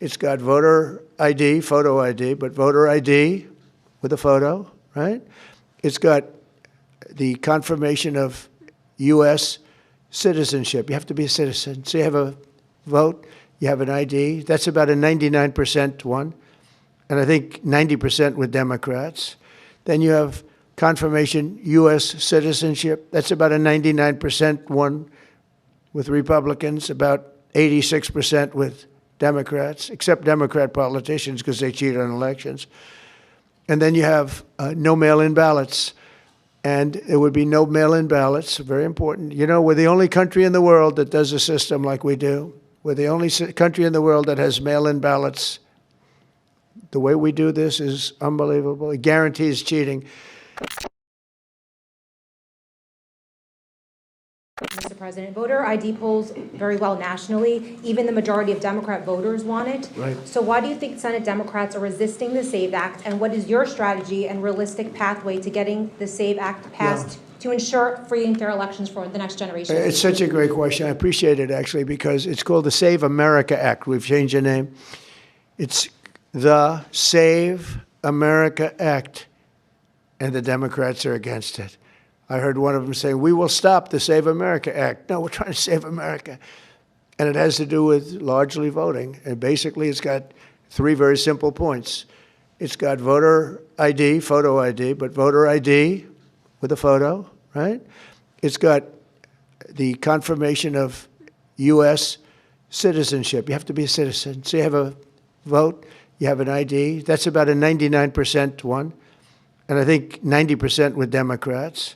It's got voter ID, photo ID, but voter ID with a photo, right? It's got the confirmation of U.S. citizenship. You have to be a citizen. So you have a vote, you have an ID. That's about a 99% one, and I think 90% with Democrats. Then you have confirmation U.S. citizenship. That's about a 99% one with Republicans, about 86% with Democrats, except Democrat politicians because they cheat on elections. And then you have no mail-in ballots. And there would be no mail-in ballots, very important. You know, we're the only country in the world that does a system like we do. We're the only country in the world that has mail-in ballots. The way we do this is unbelievable. It guarantees cheating. Mr. President, voter ID polls very well nationally. Even the majority of Democrat voters want it. Right. So why do you think Senate Democrats are resisting the SAVE Act? And what is your strategy and realistic pathway to getting the SAVE Act passed to ensure free and fair elections for the next generation? It's such a great question. I appreciate it, actually, because it's called the Save America Act. We've changed the name. It's the Save America Act, and the Democrats are against it. I heard one of them say, we will stop the Save America Act. No, we're trying to save America. And it has to do with largely voting. And basically, it's got three very simple points. It's got voter ID, photo ID, but voter ID with a photo, right? It's got the confirmation of U.S. citizenship. You have to be a citizen. So you have a vote, you have an ID. That's about a 99% one, and I think 90% with Democrats.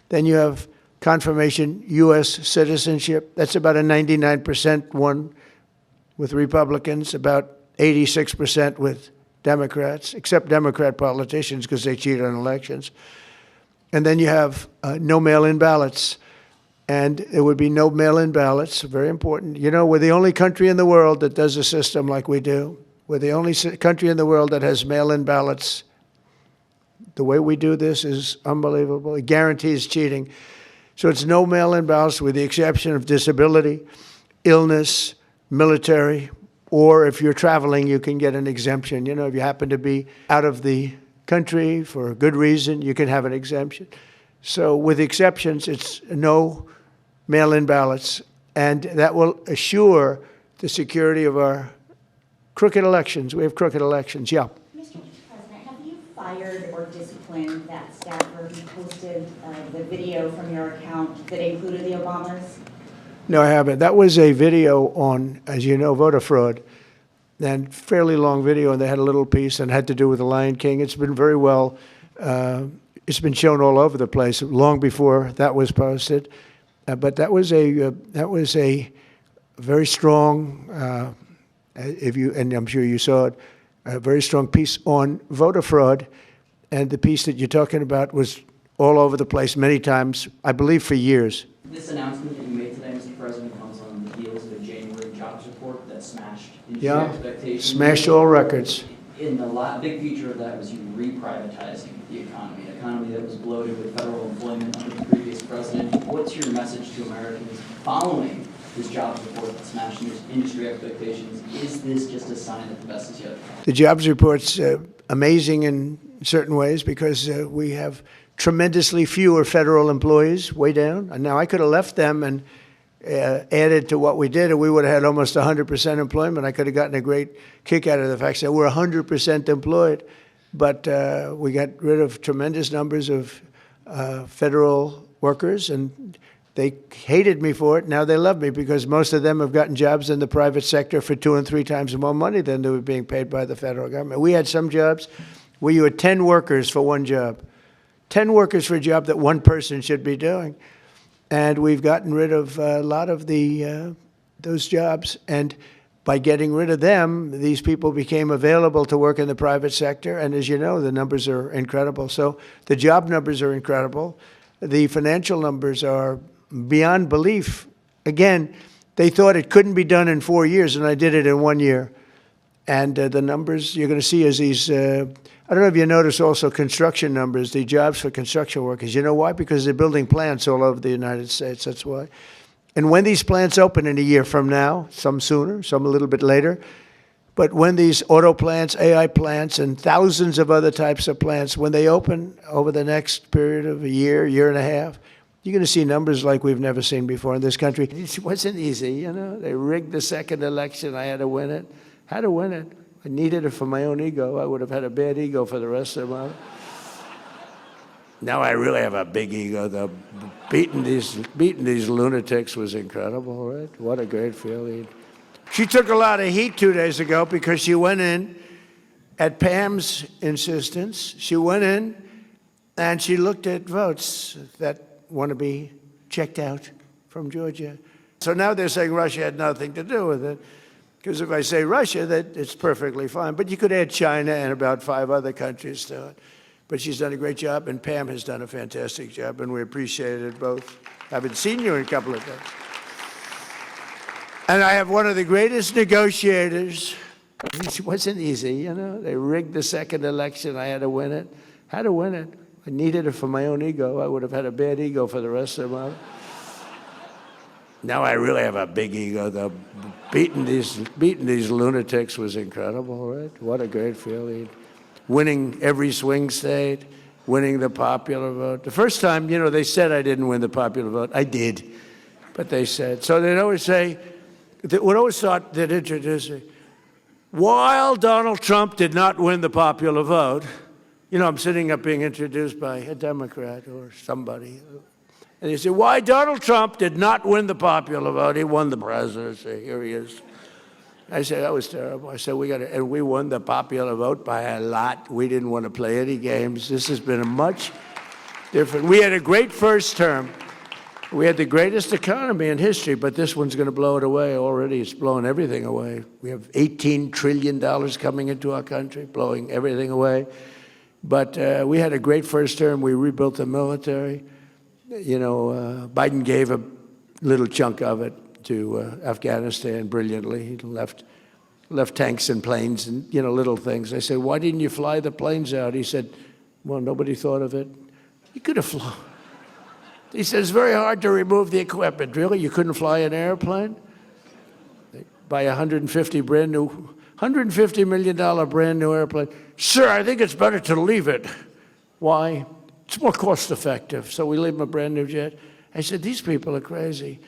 Then you have confirmation U.S. citizenship. That's about a 99% one with Republicans, about 86% with Democrats, except Democrat politicians because they cheat on elections. And then you have no mail-in ballots. And there would be no mail-in ballots, very important. You know, we're the only country in the world that does a system like we do. We're the only country in the world that has mail-in ballots. The way we do this is unbelievable. It guarantees cheating. So it's no mail-in ballots with the exception of disability, illness, military, or if you're traveling, you can get an exemption. You know, if you happen to be out of the country for a good reason, you can have an exemption. So with exceptions, it's no mail-in ballots, and that will assure the security of our crooked elections. We have crooked elections, yeah. Mr. President, have you fired or disciplined that staffer who posted the video from your account that included the Obamas? No, I haven't. That was a video on, as you know, voter fraud, and fairly long video, and they had a little piece and had to do with the Lion King. It's been very well, it's been shown all over the place long before that was posted. But that was a very strong, and I'm sure you saw it, a very strong piece on voter fraud. And the piece that you're talking about was all over the place many times, I believe for years. This announcement that you made today, Mr. President, comes on the heels of a January jobs report that smashed industry expectations. Smashed all records. In the big feature of that was you reprivatizing the economy, an economy that was bloated with federal employment under the previous president. What's your message to Americans following this jobs report that smashed industry expectations? Is this just a sign that the best is yet to come? The jobs report's amazing in certain ways because we have tremendously fewer federal employees, way down. And now I could have left them and added to what we did, and we would have had almost 100% employment. I could have gotten a great kick out of the fact that we're 100% employed. But we got rid of tremendous numbers of federal workers, and they hated me for it. Now they love me because most of them have gotten jobs in the private sector for 2 and 3 times more money than they were being paid by the federal government. We had some jobs where you had 10 workers for one job. 10 workers for a job that one person should be doing. And we've gotten rid of a lot of those jobs. And by getting rid of them, these people became available to work in the private sector. And as you know, the numbers are incredible. So the job numbers are incredible. The financial numbers are beyond belief. Again, they thought it couldn't be done in 4 years, and I did it in 1 year. And the numbers you're going to see is these, I don't know if you notice also construction numbers, the jobs for construction workers. You know why? Because they're building plants all over the United States. That's why. And when these plants open in a year from now, some sooner, some a little bit later, But when these auto plants, AI plants, and thousands of other types of plants, when they open over the next period of a year, year and a half, you're going to see numbers like we've never seen before in this country. It wasn't easy, you know. They rigged the second election. I had to win it. Had to win it. I needed it for my own ego. I would have had a bad ego for the rest of my life. Now I really have a big ego, though. Beating these lunatics was incredible, right? What a great feeling. She took a lot of heat 2 days ago because she went in at Pam's insistence. She went in and she looked at votes that want to be checked out from Georgia. So now they're saying Russia had nothing to do with it. Because if I say Russia, that it's perfectly fine. But you could add China and about 5 other countries to it. But she's done a great job, and Pam has done a fantastic job, and we appreciate it both. I haven't seen you in a couple of days. And I have one of the greatest negotiators. It wasn't easy, you know. They rigged the second election. I had to win it. Had to win it. I needed it for my own ego. I would have had a bad ego for the rest of my life. Now I really have a big ego, though. Beating these lunatics was incredible, right? What a great feeling. Winning every swing state, winning the popular vote. The first time, you know, they said I didn't win the popular vote. I did, but they said. So they'd always say, they would always thought they'd introduce me. While Donald Trump did not win the popular vote, you know, I'm sitting up being introduced by a Democrat or somebody. And they say, why Donald Trump did not win the popular vote? He won the presidency. Here he is. I said, that was terrible. I said, and we won the popular vote by a lot. We didn't want to play any games. This has been a much different. We had a great first term. We had the greatest economy in history, but this one's going to blow it away already. It's blowing everything away. We have $18 trillion coming into our country, blowing everything away. But we had a great first term. We rebuilt the military. You know, Biden gave a little chunk of it to Afghanistan brilliantly. He left tanks and planes and, you know, little things. I said, why didn't you fly the planes out? He said, well, nobody thought of it. You could have flown. He said, it's very hard to remove the equipment. Really? You couldn't fly an airplane? Buy $150 million brand new airplane. Sir, I think it's better to leave it. Why? It's more cost effective. So we leave them a brand new jet. I said, these people are crazy.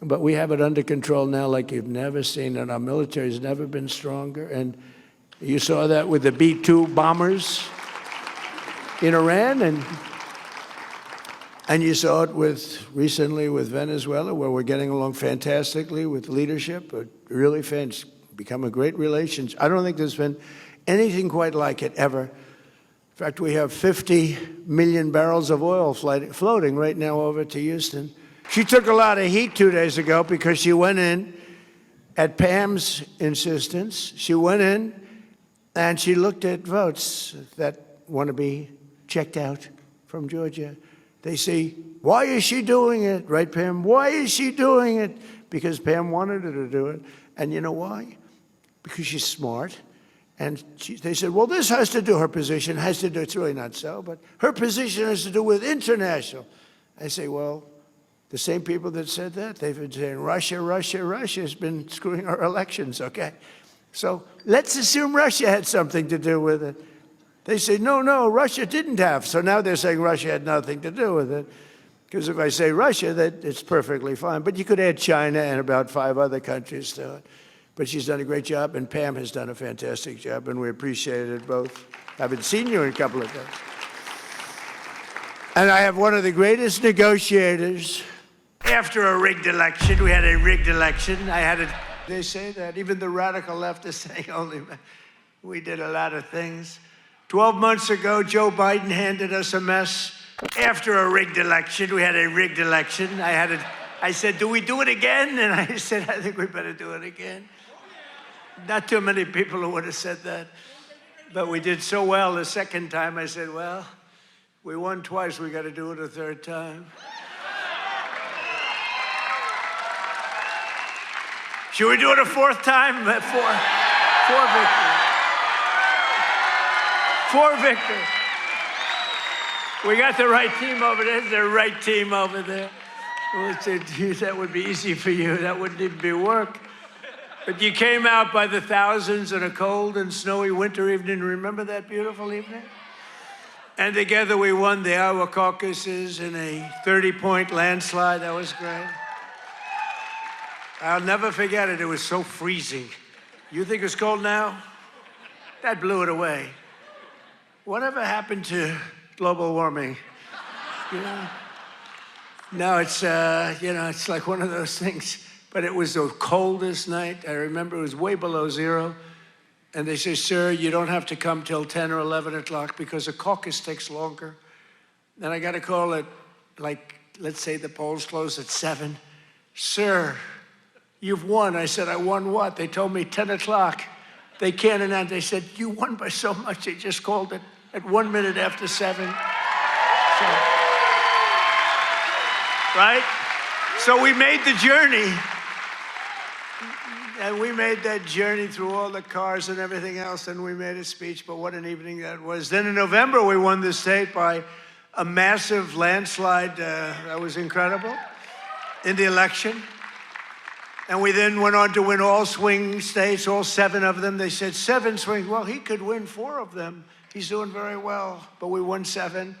But we have it under control now like you've never seen, and our military has never been stronger. And you saw that with the B-2 bombers in Iran, and you saw it recently with Venezuela, where we're getting along fantastically with leadership, really become a great relationship. I don't think there's been anything quite like it ever. In fact, we have 50 million barrels of oil floating right now over to Houston. She took a lot of heat 2 days ago because she went in at Pam's insistence. She went in and she looked at votes that want to be checked out from Georgia. They say, why is she doing it? Right, Pam? Why is she doing it? Because Pam wanted her to do it. And you know why? Because she's smart. And they said, well, this has to do, her position has to do, it's really not so, but her position has to do with international. I say, well, the same people that said that, they've been saying Russia has been screwing our elections, okay? So let's assume Russia had something to do with it. They say, no, Russia didn't have. So now they're saying Russia had nothing to do with it. Because if I say Russia, that it's perfectly fine. But you could add China and about 5 other countries to it. But she's done a great job, and Pam has done a fantastic job, and we appreciate it both. I haven't seen you in a couple of days. And I have one of the greatest negotiators. After a rigged election, we had a rigged election. They say that, even the radical left is saying we did a lot of things. 12 months ago, Joe Biden handed us a mess. After a rigged election, we had a rigged election. I said, do we do it again? And I said, I think we better do it again. Not too many people who would have said that. But we did so well the second time, I said, well, we won twice, we got to do it a third time. Should we do it a fourth time? Four victories. 4 victories. We got the right team over there. There's the right team over there. Well, that would be easy for you. That wouldn't even be work. But you came out by the thousands on a cold and snowy winter evening. Remember that beautiful evening? And together we won the Iowa caucuses in a 30-point landslide. That was great. I'll never forget it. It was so freezing. You think it's cold now? That blew it away. Whatever happened to global warming? You know? Now it's, it's like one of those things. But it was the coldest night. I remember it was way below zero. And they say, sir, you don't have to come till 10 or 11 o'clock because the caucus takes longer. Then I got a call at, let's say the polls close at 7. Sir, you've won. I said, I won what? They told me 10 o'clock. They can't announce. They said, you won by so much. They just called it at 1 minute after 7. So, right? So we made the journey. And we made that journey through all the cars and everything else, and we made a speech, but what an evening that was. Then in November, we won the state by a massive landslide. That was incredible in the election. And we then went on to win all swing states, all 7 of them. They said 7 swing. Well, he could win 4 of them. He's doing very well, but we won 7.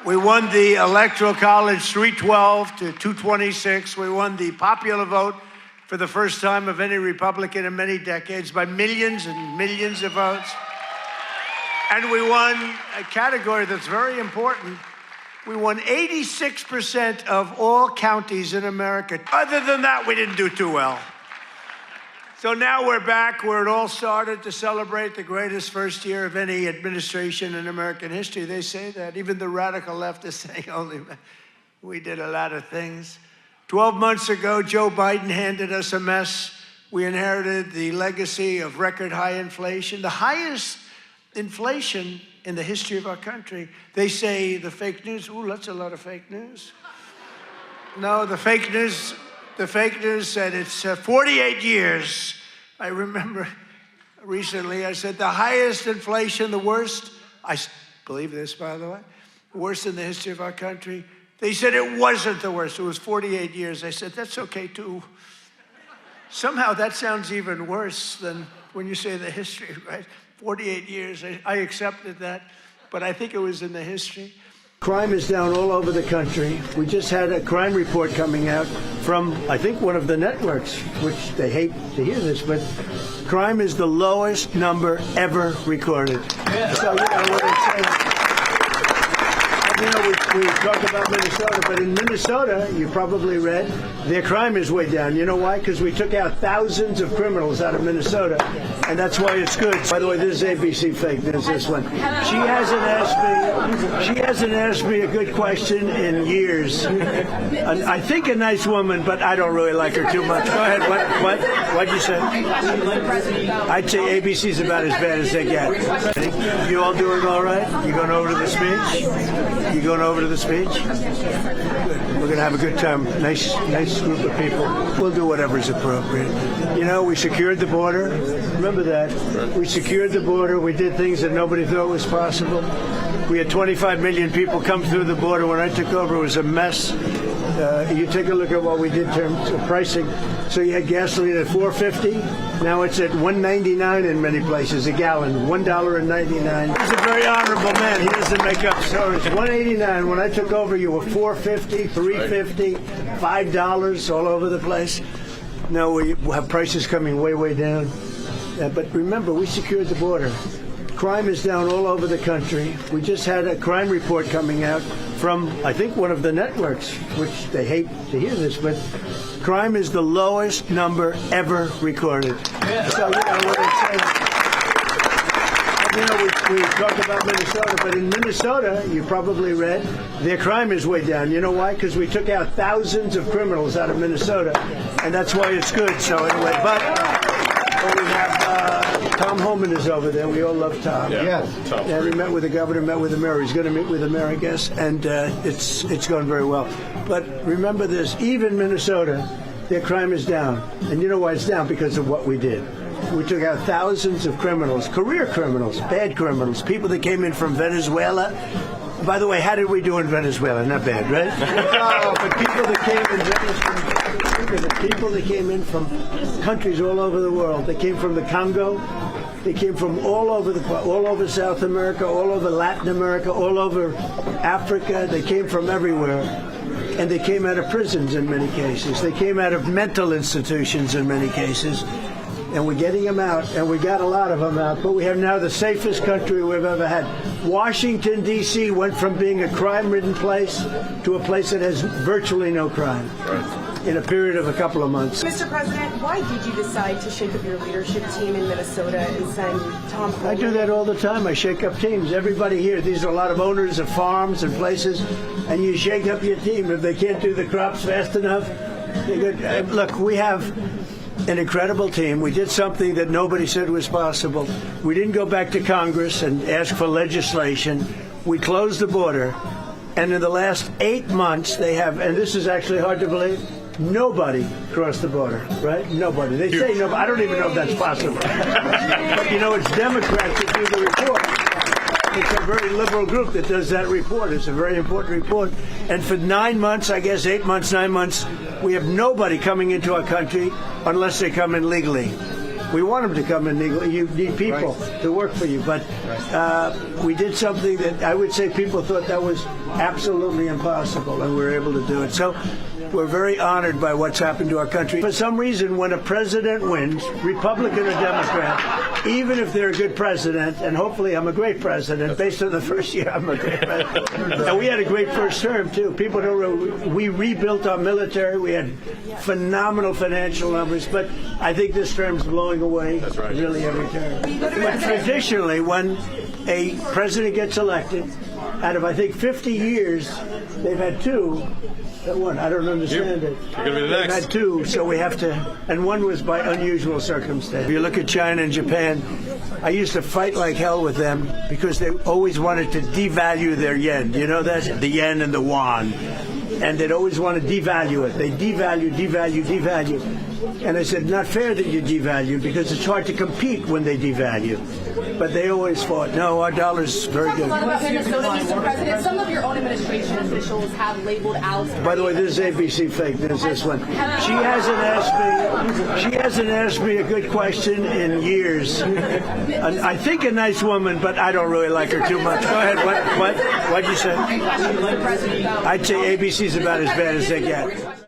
We won the Electoral College 312 to 226. We won the popular vote for the first time of any Republican in many decades by millions and millions of votes. And we won a category that's very important. We won 86% of all counties in America. Other than that, we didn't do too well. So now we're back where it all started to celebrate the greatest first year of any administration in American history. They say that. Even the radical left is saying, we did a lot of things. 12 months ago, Joe Biden handed us a mess. We inherited the legacy of record high inflation, the highest inflation in the history of our country. They say the fake news, that's a lot of fake news. No, the fake news said it's 48 years. I remember recently I said the highest inflation, the worst, I believe this, by the way, worst in the history of our country. They said it wasn't the worst. It was 48 years. I said, that's okay, too. Somehow that sounds even worse than when you say the history, right? 48 years. I accepted that, but I think it was in the history. Crime is down all over the country. We just had a crime report coming out from, I think, one of the networks, which they hate to hear this, but crime is the lowest number ever recorded. Yeah. So, what it's saying. We talk about Minnesota, but in Minnesota, you probably read, their crime is way down. You know why? Because we took out thousands of criminals out of Minnesota, and that's why it's good. By the way, this is ABC fake news, this one. She hasn't asked me a good question in years. I think a nice woman, but I don't really like her too much. Go ahead. What'd you say? I'd say ABC's about as bad as they get. You all doing all right? You going over to the speech? You going over to the speech? Good. We're going to have a good time. Nice group of people. We'll do whatever's appropriate. You know, we secured the border. Remember that. We secured the border. We did things that nobody thought was possible. We had 25 million people come through the border. When I took over, it was a mess. You take a look at what we did in terms of pricing. So you had gasoline at $4.50. Now it's at $1.99 in many places a gallon. $1.99. He's a very honorable man. He doesn't make up stories. $1.89. When I took over, you were $4.50, $3.50, $5 all over the place. Now we have prices coming way, way down. But remember, we secured the border. Crime is down all over the country. We just had a crime report coming out from, I think, one of the networks, which they hate to hear this, but crime is the lowest number ever recorded. Yeah. So, what it's saying. We talk about Minnesota, but in Minnesota, you probably read, their crime is way down. You know why? Because we took out thousands of criminals out of Minnesota, and that's why it's good. So anyway, but we have Tom Homan is over there. We all love Tom. Yeah. And he met with the governor, met with the mayor. He's going to meet with the mayor, I guess, and it's going very well. But remember this, even Minnesota, their crime is down. And you know why it's down? Because of what we did. We took out thousands of criminals, career criminals, bad criminals, people that came in from Venezuela, By the way, how did we do in Venezuela? Not bad, right? But people that came in from countries all over the world. They came from the Congo. They came from all over South America, all over Latin America, all over Africa. They came from everywhere. And they came out of prisons in many cases. They came out of mental institutions in many cases. And we're getting them out, and we got a lot of them out. But we have now the safest country we've ever had. Washington, D.C. went from being a crime-ridden place to a place that has virtually no crime in a period of a couple of months. Mr. President, why did you decide to shake up your leadership team in Minnesota and send Tom Homan? I do that all the time. I shake up teams. Everybody here, these are a lot of owners of farms and places, and you shake up your team. If they can't do the crops fast enough, look, we have an incredible team. We did something that nobody said was possible. We didn't go back to Congress and ask for legislation. We closed the border. And in the last 8 months, they have, and this is actually hard to believe, nobody crossed the border, right? Nobody. They say nobody. I don't even know if that's possible. But, you know, it's Democrats that do the report. It's a very liberal group that does that report. It's a very important report. And for 9 months, I guess 8 months, 9 months, we have nobody coming into our country unless they come in legally. We want them to come in legally. You need people to work for you. But we did something that I would say people thought that was absolutely impossible, and we were able to do it. So we're very honored by what's happened to our country. For some reason, when a president wins, Republican or Democrat, even if they're a good president, and hopefully I'm a great president, based on the first year, I'm a great president. And we had a great first term, too. People don't know, we rebuilt our military. We had phenomenal financial numbers, but I think this term's blowing away really every term. But traditionally, when a president gets elected, out of, I think, 50 years, they've had two that won. I don't understand it. You're going to be the next. They've had two, so we have to, and one was by unusual circumstance. If you look at China and Japan, I used to fight like hell with them because they always wanted to devalue their yen. You know that? The yen and the yuan. And they'd always want to devalue it. They devalue. And I said, not fair that you devalue because it's hard to compete when they devalue. But they always fought, no, our dollar's very good. Talk about Minnesota, Mr. President. Some of your own administration officials have labeled out. By the way, this is ABC fake news, this one. She hasn't asked me a good question in years. I think a nice woman, but I don't really like her too much. Go ahead, what'd you say? I'd say ABC's about as bad as they get.